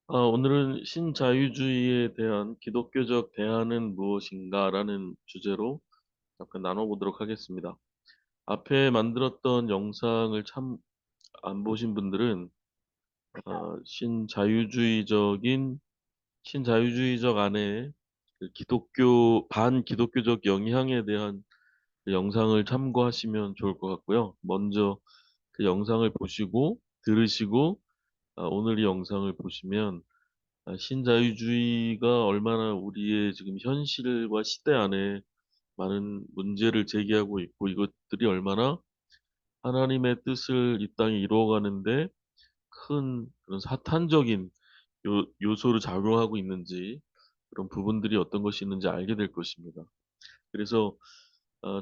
오늘은 신자유주의에 대한 기독교적 대안은 무엇인가라는 주제로 잠깐 나눠보도록 하겠습니다. 앞에 만들었던 영상을 참 안 보신 분들은 신자유주의적 안에 그 반기독교적 영향에 대한 그 영상을 참고하시면 좋을 것 같고요. 먼저 그 영상을 보시고 들으시고 오늘 이 영상을 보시면 신자유주의가 얼마나 우리의 지금 현실과 시대 안에 많은 문제를 제기하고 있고 이것들이 얼마나 하나님의 뜻을 이 땅에 이루어가는데 큰 그런 사탄적인 요소를 작용하고 있는지 그런 부분들이 어떤 것이 있는지 알게 될 것입니다. 그래서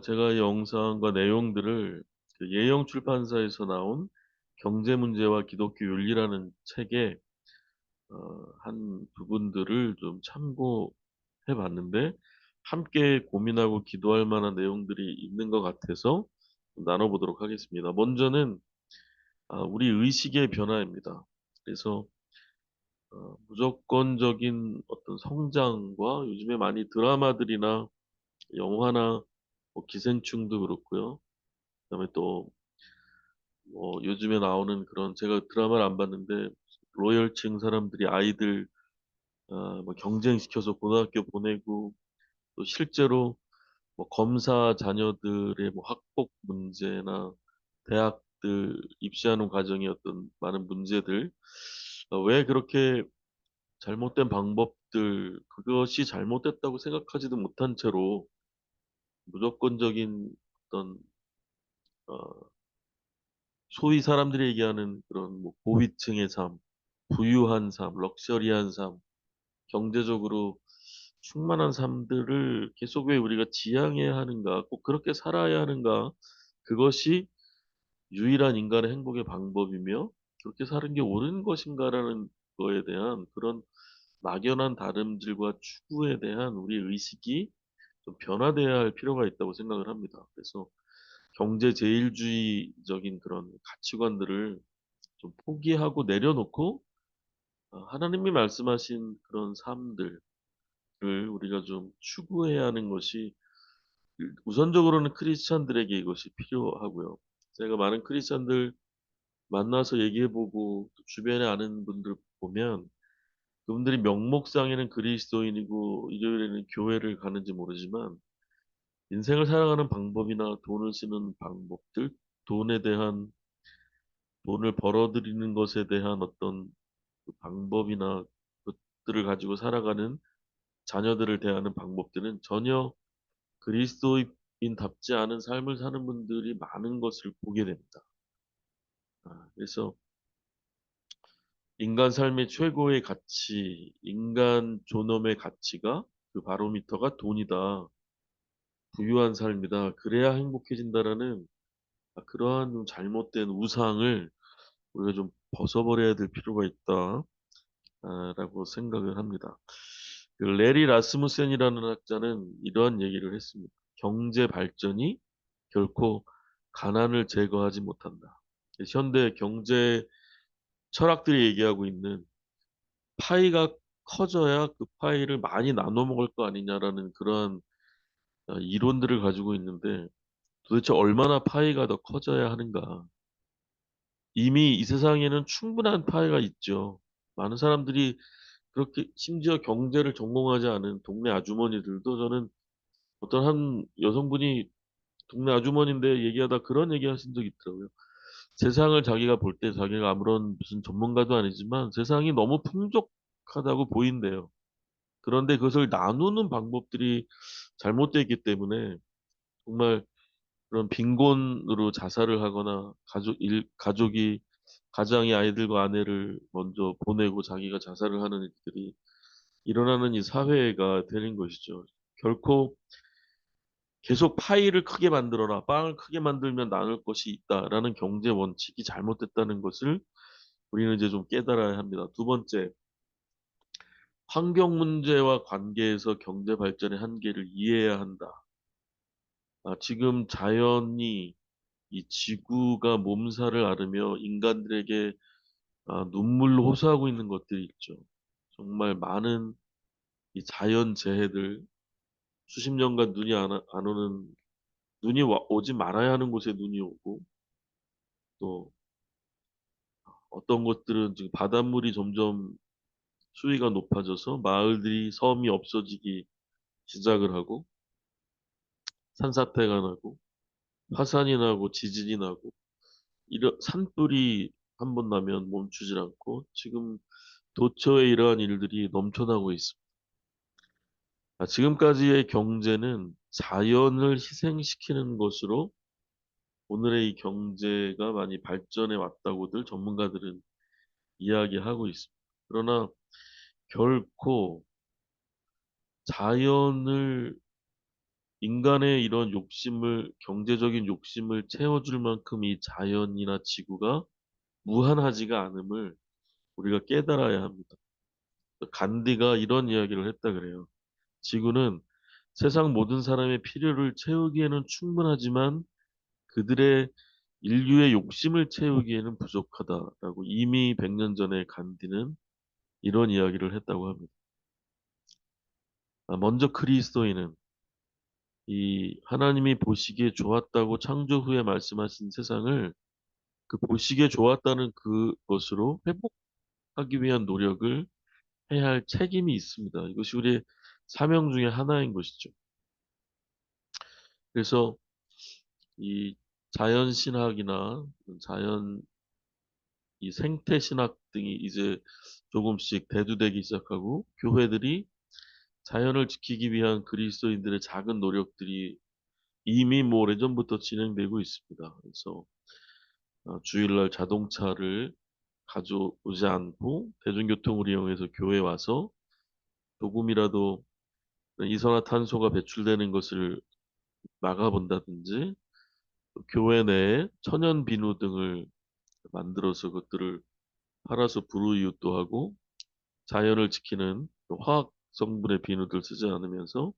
제가 이 영상과 내용들을 그 예영 출판사에서 나온 경제 문제와 기독교 윤리라는 책에 한 부분들을 좀 참고해 봤는데 함께 고민하고 기도할 만한 내용들이 있는 것 같아서 나눠보도록 하겠습니다. 먼저는 우리 의식의 변화입니다. 그래서 무조건적인 어떤 성장과 요즘에 많이 드라마들이나 영화나 뭐 기생충도 그렇고요. 그다음에 또 뭐 요즘에 나오는 그런 제가 드라마를 안 봤는데 로열층 사람들이 아이들 뭐 경쟁시켜서 고등학교 보내고 또 실제로 뭐 검사 자녀들의 뭐 학폭 문제나 대학들 입시하는 과정의 어떤 많은 문제들, 왜 그렇게 잘못된 방법들, 그것이 잘못됐다고 생각하지도 못한 채로 무조건적인 어떤 어, 소위 사람들이 얘기하는 그런 뭐 고위층의 삶, 부유한 삶, 럭셔리한 삶, 경제적으로 충만한 삶들을 계속 왜 우리가 지향해야 하는가, 꼭 그렇게 살아야 하는가, 그것이 유일한 인간의 행복의 방법이며 그렇게 사는 게 옳은 것인가라는 거에 대한 그런 막연한 다름질과 추구에 대한 우리 의식이 좀 변화돼야 할 필요가 있다고 생각을 합니다. 그래서 경제 제일주의적인 그런 가치관들을 좀 포기하고 내려놓고 하나님이 말씀하신 그런 삶들을 우리가 좀 추구해야 하는 것이 우선적으로는 크리스찬들에게 이것이 필요하고요. 제가 많은 크리스찬들 만나서 얘기해보고 또 주변에 아는 분들 보면 그분들이 명목상에는 그리스도인이고 일요일에는 교회를 가는지 모르지만 인생을 살아가는 방법이나 돈을 쓰는 방법들, 돈에 대한 돈을 벌어들이는 것에 대한 어떤 그 방법이나 것들을 가지고 살아가는 자녀들을 대하는 방법들은 전혀 그리스도인답지 않은 삶을 사는 분들이 많은 것을 보게 됩니다. 그래서 인간 삶의 최고의 가치, 인간 존엄의 가치가 그 바로미터가 돈이다. 부유한 삶이다. 그래야 행복해진다라는 그러한 좀 잘못된 우상을 우리가 좀 벗어버려야 될 필요가 있다. 라고 생각을 합니다. 그 레리 라스무센이라는 학자는 이러한 얘기를 했습니다. 경제 발전이 결코 가난을 제거하지 못한다. 현대 경제 철학들이 얘기하고 있는 파이가 커져야 그 파이를 많이 나눠 먹을 거 아니냐라는 그런 이론들을 가지고 있는데 도대체 얼마나 파이가 더 커져야 하는가? 이미 이 세상에는 충분한 파이가 있죠. 많은 사람들이 그렇게 심지어 경제를 전공하지 않은 동네 아주머니들도 저는 어떤 한 여성분이 동네 아주머니인데 얘기하다 그런 얘기 하신 적이 있더라고요. 세상을 자기가 볼 때 자기가 아무런 무슨 전문가도 아니지만 세상이 너무 풍족하다고 보인대요. 그런데 그것을 나누는 방법들이 잘못되어 있기 때문에 정말 그런 빈곤으로 자살을 하거나 가족이 가장이 아이들과 아내를 먼저 보내고 자기가 자살을 하는 일들이 일어나는 이 사회가 되는 것이죠. 결코 계속 파이를 크게 만들어라, 빵을 크게 만들면 나눌 것이 있다라는 경제 원칙이 잘못됐다는 것을 우리는 이제 좀 깨달아야 합니다. 두 번째, 환경 문제와 관계에서 경제 발전의 한계를 이해해야 한다. 지금 자연이 이 지구가 몸살을 앓으며 인간들에게 눈물로 호소하고 있는 것들이 있죠. 정말 많은 이 자연 재해들, 수십 년간 눈이 안 오는, 오지 말아야 하는 곳에 눈이 오고, 또 어떤 곳들은 지금 바닷물이 점점 수위가 높아져서 마을들이, 섬이 없어지기 시작을 하고, 산사태가 나고 화산이 나고 지진이 나고, 이런 산불이 한 번 나면 멈추질 않고 지금 도처에 이러한 일들이 넘쳐나고 있습니다. 지금까지의 경제는 자연을 희생시키는 것으로 오늘의 이 경제가 많이 발전해 왔다고들 전문가들은 이야기하고 있습니다. 그러나 결코 자연을, 인간의 이런 욕심을, 경제적인 욕심을 채워줄 만큼 이 자연이나 지구가 무한하지가 않음을 우리가 깨달아야 합니다. 간디가 이런 이야기를 했다 그래요. 지구는 세상 모든 사람의 필요를 채우기에는 충분하지만 그들의, 인류의 욕심을 채우기에는 부족하다라고 이미 100년 전에 간디는 이런 이야기를 했다고 합니다. 먼저 그리스도인은 이 하나님이 보시기에 좋았다고 창조 후에 말씀하신 세상을 그 보시기에 좋았다는 그것으로 회복하기 위한 노력을 해야 할 책임이 있습니다. 이것이 우리의 사명 중에 하나인 것이죠. 그래서 이 자연신학이나 자연, 이 생태신학 등이 이제 조금씩 대두되기 시작하고, 교회들이 자연을 지키기 위한 그리스도인들의 작은 노력들이 이미 뭐 오래전부터 진행되고 있습니다. 그래서 주일날 자동차를 가져오지 않고 대중교통을 이용해서 교회에 와서 조금이라도 이산화탄소가 배출되는 것을 막아본다든지, 또 교회 내에 천연 비누 등을 만들어서 그것들을 팔아서 불우이웃도 하고, 자연을 지키는 또 화학 성분의 비누들 쓰지 않으면서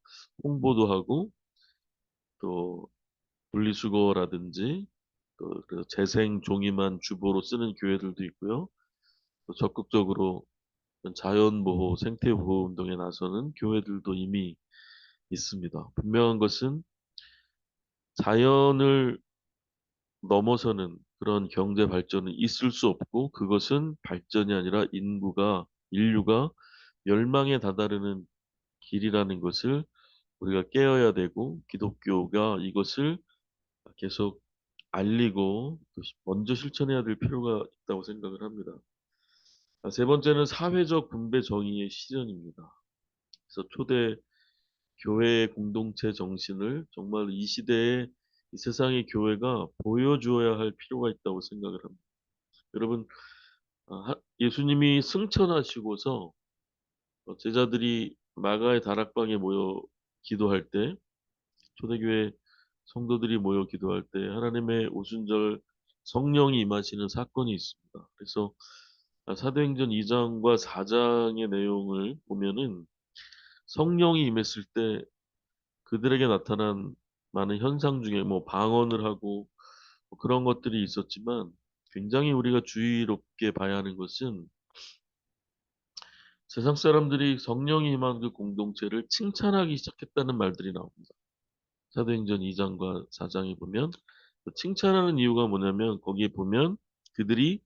홍보도 하고, 또 분리수거라든지 그 재생 종이만 주보로 쓰는 교회들도 있고요. 또 적극적으로 자연보호, 생태보호 운동에 나서는 교회들도 이미 있습니다. 분명한 것은 자연을 넘어서는 그런 경제 발전은 있을 수 없고, 그것은 발전이 아니라 인류가 멸망에 다다르는 길이라는 것을 우리가 깨어야 되고, 기독교가 이것을 계속 알리고 또 먼저 실천해야 될 필요가 있다고 생각을 합니다. 세 번째는 사회적 분배 정의의 실현입니다. 그래서 초대 교회의 공동체 정신을 정말 이 시대에, 이 세상의 교회가 보여주어야 할 필요가 있다고 생각을 합니다. 여러분, 예수님이 승천하시고서 제자들이 마가의 다락방에 모여 기도할 때, 초대교회 성도들이 모여 기도할 때 하나님의 오순절 성령이 임하시는 사건이 있습니다. 그래서 사도행전 2장과 4장의 내용을 보면은 성령이 임했을 때 그들에게 나타난 많은 현상 중에 뭐 방언을 하고 뭐 그런 것들이 있었지만, 굉장히 우리가 주의롭게 봐야 하는 것은 세상 사람들이 성령이 임한 그 공동체를 칭찬하기 시작했다는 말들이 나옵니다. 사도행전 2장과 4장에 보면 그 칭찬하는 이유가 뭐냐면, 거기에 보면 그들이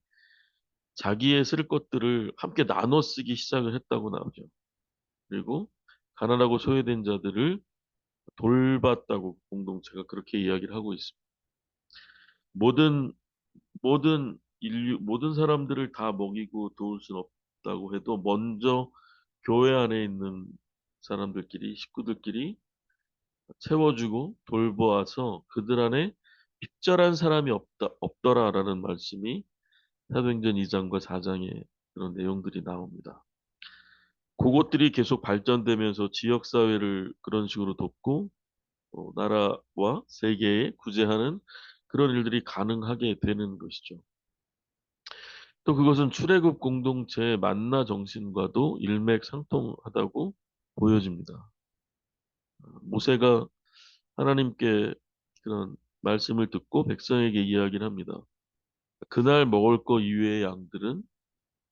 자기의 쓸 것들을 함께 나눠 쓰기 시작을 했다고 나오죠. 그리고 가난하고 소외된 자들을 돌봤다고 공동체가 그렇게 이야기를 하고 있습니다. 모든 모든 사람들을 다 먹이고 도울 수는 없다고 해도 먼저 교회 안에 있는 사람들끼리, 식구들끼리 채워주고 돌보아서 그들 안에 빚절한 사람이 없더라라는 말씀이 사도행전 2장과 4장에 그런 내용들이 나옵니다. 그것들이 계속 발전되면서 지역사회를 그런 식으로 돕고 나라와 세계에 구제하는 그런 일들이 가능하게 되는 것이죠. 또 그것은 출애굽 공동체의 만나 정신과도 일맥상통하다고 보여집니다. 모세가 하나님께 그런 말씀을 듣고 백성에게 이야기를 합니다. 그날 먹을 거 이외의 양들은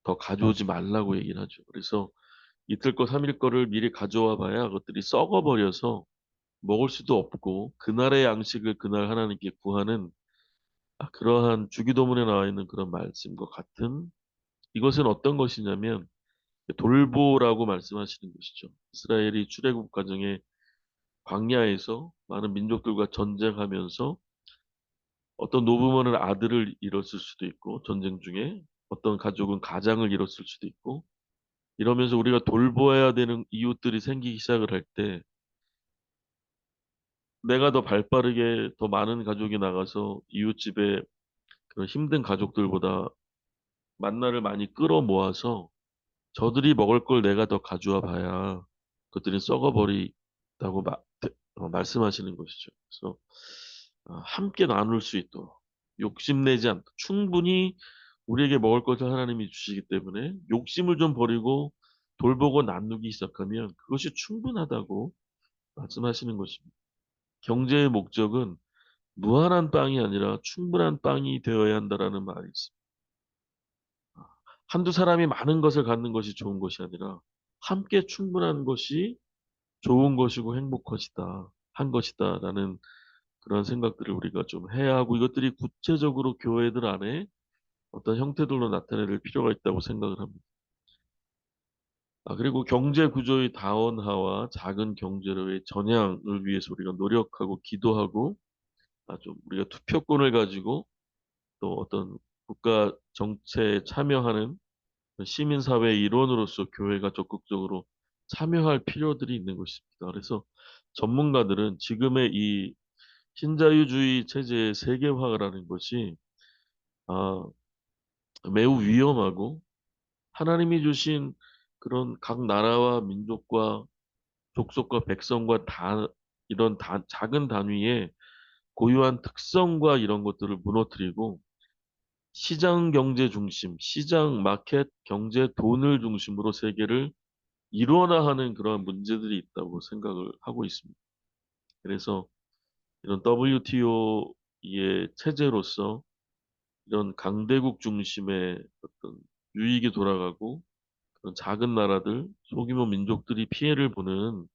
더 가져오지 말라고 얘기를 하죠. 그래서 이틀 거, 3일 거를 미리 가져와 봐야 그것들이 썩어버려서 먹을 수도 없고, 그날의 양식을 그날 하나님께 구하는 그러한 주기도문에 나와 있는 그런 말씀과 같은, 이것은 어떤 것이냐면 돌보라고 말씀하시는 것이죠. 이스라엘이 출애굽 과정에 광야에서 많은 민족들과 전쟁하면서 어떤 노부모는 아들을 잃었을 수도 있고, 전쟁 중에 어떤 가족은 가장을 잃었을 수도 있고, 이러면서 우리가 돌보아야 되는 이웃들이 생기기 시작을 할 때, 내가 더 발빠르게 더 많은 가족이 나가서 이웃집에 그런 힘든 가족들보다 만나를 많이 끌어 모아서 저들이 먹을 걸 내가 더 가져와 봐야 그것들이 썩어버리다고 말씀하시는 것이죠. 그래서 함께 나눌 수 있도록 욕심내지 않도록 충분히 우리에게 먹을 것을 하나님이 주시기 때문에 욕심을 좀 버리고 돌보고 나누기 시작하면 그것이 충분하다고 말씀하시는 것입니다. 경제의 목적은 무한한 빵이 아니라 충분한 빵이 되어야 한다라는 말이 있습니다. 한두 사람이 많은 것을 갖는 것이 좋은 것이 아니라 함께 충분한 것이 좋은 것이고 행복것이다, 한 것이다라는 그런 생각들을 우리가 좀 해야 하고, 이것들이 구체적으로 교회들 안에 어떤 형태들로 나타낼 필요가 있다고 생각을 합니다. 그리고 경제 구조의 다원화와 작은 경제로의 전향을 위해서 우리가 노력하고 기도하고, 좀 우리가 투표권을 가지고 또 어떤 국가 정치에 참여하는 시민사회의 일원으로서 교회가 적극적으로 참여할 필요들이 있는 것입니다. 그래서 전문가들은 지금의 이 신자유주의 체제의 세계화라는 것이 아, 매우 위험하고, 하나님이 주신 그런 각 나라와 민족과 족속과 백성과 이런 작은 단위의 고유한 특성과 이런 것들을 무너뜨리고 시장 경제 중심, 시장 마켓 경제 돈을 중심으로 세계를 일원화하는 그러한 문제들이 있다고 생각을 하고 있습니다. 그래서 이런 WTO의 체제로서 이런 강대국 중심의 어떤 유익이 돌아가고 그런 작은 나라들, 소규모 민족들이 피해를 보는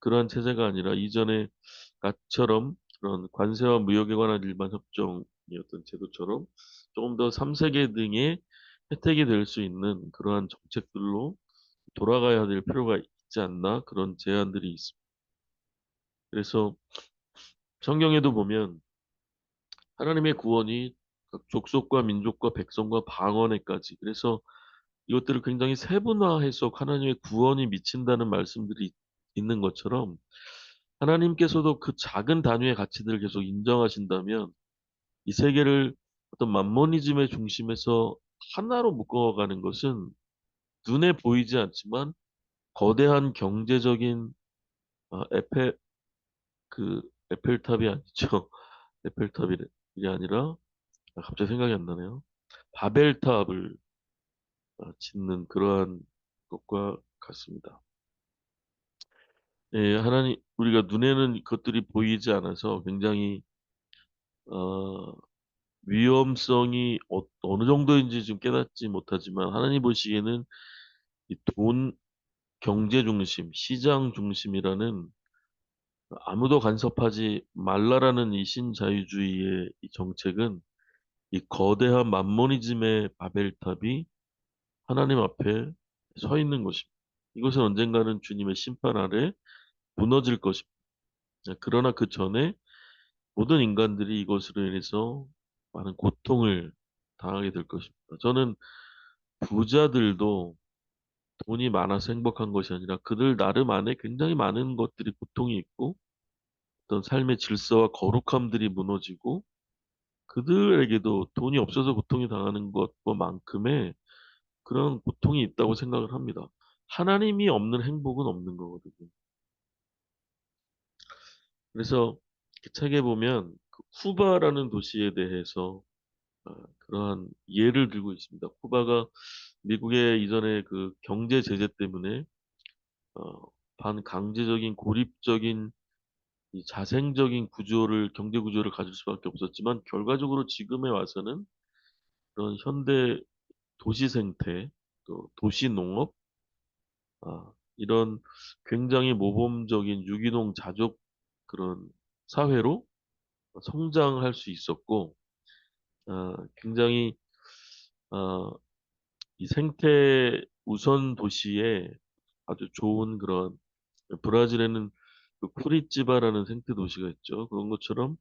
그러한 체제가 아니라 이전에 가처럼 그런 관세와 무역에 관한 일반 협정이었던 제도처럼 조금 더 3세계 등의 혜택이 될 수 있는 그러한 정책들로 돌아가야 될 필요가 있지 않나, 그런 제안들이 있습니다. 그래서 성경에도 보면 하나님의 구원이 각 족속과 민족과 백성과 방언에까지, 그래서 이것들을 굉장히 세분화해서 하나님의 구원이 미친다는 말씀들이 있는 것처럼, 하나님께서도 그 작은 단위의 가치들을 계속 인정하신다면 이 세계를 어떤 만모니즘의 중심에서 하나로 묶어가는 것은 눈에 보이지 않지만 거대한 경제적인 에펠 에펠탑이 아니죠. 에펠탑이 아니라 갑자기 생각이 안 나네요. 바벨탑을 짓는 그러한 것과 같습니다. 예, 하나님, 우리가 눈에는 그것들이 보이지 않아서 굉장히 어, 위험성이 어느 정도인지 좀 깨닫지 못하지만, 하나님 보시기에는 이 돈, 경제 중심, 시장 중심이라는 아무도 간섭하지 말라라는 이 신자유주의의 이 정책은 이 거대한 만모니즘의 바벨탑이 하나님 앞에 서 있는 것입니다. 이것은 언젠가는 주님의 심판 아래 무너질 것입니다. 그러나 그 전에 모든 인간들이 이것으로 인해서 많은 고통을 당하게 될 것입니다. 저는 부자들도 돈이 많아서 행복한 것이 아니라 그들 나름 안에 굉장히 많은 것들이 고통이 있고 어떤 삶의 질서와 거룩함들이 무너지고, 그들에게도 돈이 없어서 고통이 당하는 것만큼의 그런 고통이 있다고 생각을 합니다. 하나님이 없는 행복은 없는 거거든요. 그래서 그 책에 보면 그 쿠바라는 도시에 대해서 그러한 예를 들고 있습니다. 쿠바가 미국의 이전에 그 경제 제재 때문에 어, 반강제적인 고립적인 이 자생적인 경제 구조를 가질 수밖에 없었지만, 결과적으로 지금에 와서는 그런 현대 도시 생태, 또 도시 농업, 이런 굉장히 모범적인 유기농 자족 그런 사회로 성장할 수 있었고, 굉장히 어, 이 생태 우선 도시에 아주 좋은 그런, 브라질에는 그 쿠리찌바라는 생태 도시가 있죠. 그런 것처럼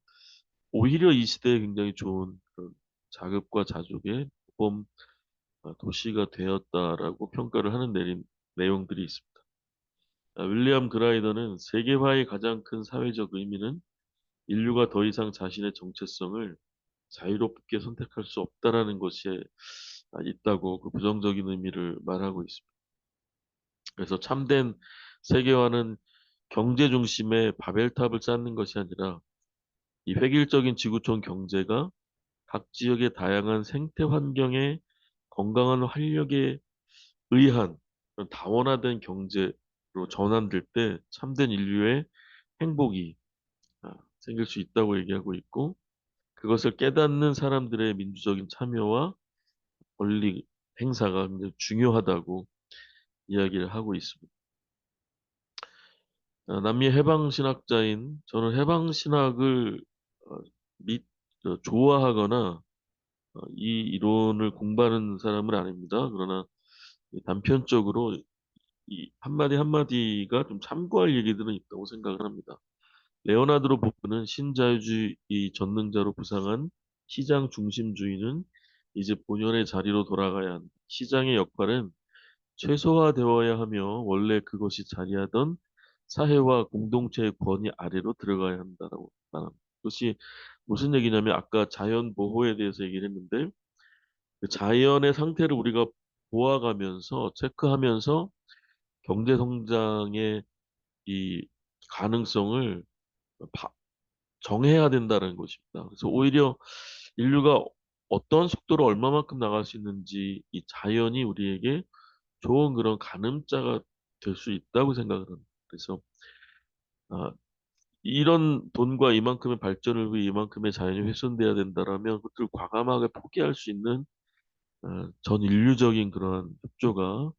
오히려 이 시대에 굉장히 좋은 그런 자급과 자족의 모범 도시가 되었다라고 평가를 하는 내용들이 있습니다. 윌리엄 그라이더는 세계화의 가장 큰 사회적 의미는 인류가 더 이상 자신의 정체성을 자유롭게 선택할 수 없다라는 것이 있다고 그 부정적인 의미를 말하고 있습니다. 그래서 참된 세계화는 경제 중심의 바벨탑을 쌓는 것이 아니라 이 획일적인 지구촌 경제가 각 지역의 다양한 생태 환경에 건강한 활력에 의한 그런 다원화된 경제로 전환될 때 참된 인류의 행복이 생길 수 있다고 얘기하고 있고, 그것을 깨닫는 사람들의 민주적인 참여와 권리 행사가 굉장히 중요하다고 이야기를 하고 있습니다. 남미 해방신학자인 저는 해방신학을 어, 좋아하거나 이 이론을 공부하는 사람은 아닙니다. 그러나 이 단편적으로 이 한마디 한마디가 좀 참고할 얘기들은 있다고 생각을 합니다. 레오나르도 보프는 신자유주의 전능자로 부상한 시장 중심주의는 이제 본연의 자리로 돌아가야 한다. 시장의 역할은 최소화되어야 하며 원래 그것이 자리하던 사회와 공동체의 권위 아래로 들어가야 한다라고 말합니다. 그것이 무슨 얘기냐면 아까 자연 보호에 대해서 얘기를 했는데 그 자연의 상태를 우리가 보아가면서 체크하면서 경제 성장의 이 가능성을 바- 정해야 된다는 것입니다. 그래서 오히려 인류가 어떤 속도로 얼마만큼 나갈 수 있는지 이 자연이 우리에게 좋은 그런 가늠자가 될 수 있다고 생각을 합니다. 그래서 아, 이런 돈과 이만큼의 발전을 위해 이만큼의 자연이 훼손돼야 된다라면 그것을 과감하게 포기할 수 있는 전 인류적인 그런 협조가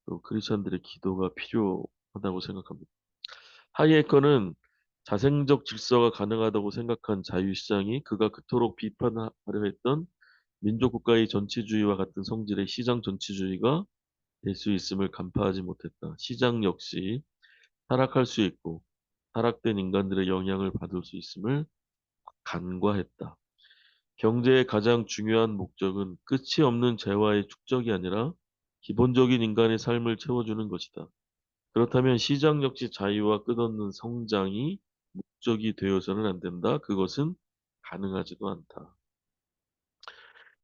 또 크리스천들의 기도가 필요하다고 생각합니다. 하이에커는 자생적 질서가 가능하다고 생각한 자유시장이 그가 그토록 비판하려 했던 민족국가의 전체주의와 같은 성질의 시장 전체주의가 될 수 있음을 간파하지 못했다. 시장 역시 타락할 수 있고 타락된 인간들의 영향을 받을 수 있음을 간과했다. 경제의 가장 중요한 목적은 끝이 없는 재화의 축적이 아니라 기본적인 인간의 삶을 채워주는 것이다. 그렇다면 시장 역시 자유와 끝없는 성장이 목적이 되어서는 안 된다. 그것은 가능하지도 않다.